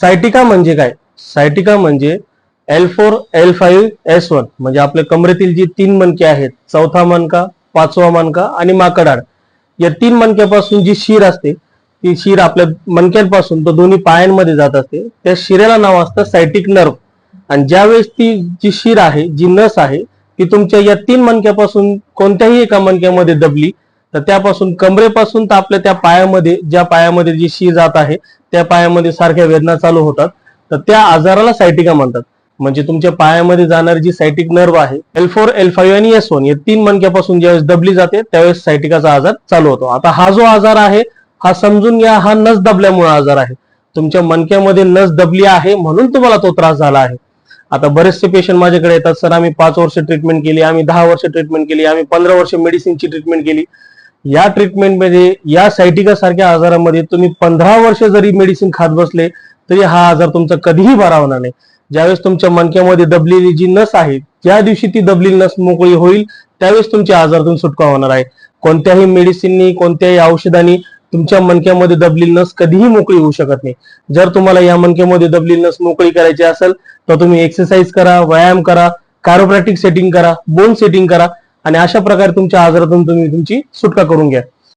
Sciatica म्हणजे काय? Sciatica म्हणजे L4 L5 S1 म्हणजे आपल्या कमरेतील जी 3 मणके आहेत, चौथा मणका, पाचवा मणका आणि माकडाड, या 3 मणक्यापासून जी शीर असते ती शीर आपल्या मणक्यांपासून तो दोन्ही पायांमध्ये जात असते. त्या शिरेला नाव असतं सायटिक नर्व. आणि ज्यावेळेस ती जी शीर आहे, जी नस आहे, ती तुमच्या या 3 मणक्यापासून कोणत्याही एका मणक्यामध्ये दबली तर त्यापासून कमरेपासून तर आपल्या त्या पायामध्ये, ज्या पायामध्ये जी शीर जात आहे त्या पायामध्ये सारख्या वेदना चालू होतात, तर त्या आजाराला सायटिका म्हणतात. म्हणजे तुमच्या पायामध्ये जाणारी जी सायटिक नर्व आहे L4 L5 आणि S1 या 3 मणक्यापासून ज्यावेळेस दबली जाते त्यावेळेस सायटिकाचा आजार चालू होतो. आता हा जो आजार आहे हा समजून घ्या, हा नस दबल्यामुळे आजार आहे. तुमच्या मणक्यामध्ये नस दबली आहे म्हणून तुम्हाला तो त्रास झाला आहे. आता बरेचसे पेशंट माझ्याकडे येतात, सर आम्ही 5 वर्ष ट्रीटमेंट केली, आम्ही 10 वर्ष ट्रीटमेंट केली, आम्ही 15 वर्ष मेडिसिनची ट्रीटमेंट केली. या ट्रीटमेंटमध्ये या सायटिका सारख्या आजारामध्ये तुम्ही 15 वर्ष जरी मेडिसिन खात बसले तरी हा आजार तुमचा कधीही बरा होणार नाही. ज्यावेळेस तुमच्या मणक्यामध्ये दबलेली जी नस आहे, ज्या दिवशी ती दबलेली नस मोकळी होईल त्यावेळेस तुमच्या आजारातून सुटका होणार आहे. कोणत्याही मेडिसिननी, कोणत्याही औषधांनी तुमच्या मणक्यामध्ये दबलेली नस कधीही मोकळी होऊ शकत नाही. जर तुम्हाला या मणक्यामध्ये दबलेली नस मोकळी करायची असेल तर तुम्ही एक्सरसाइज करा, व्यायाम करा, कायरोप्रॅक्टिक सेटिंग करा, बोन सेटिंग करा आणि अशा प्रकारे तुमच्या आजारातून तुम्ही तुमची सुटका करून घ्या.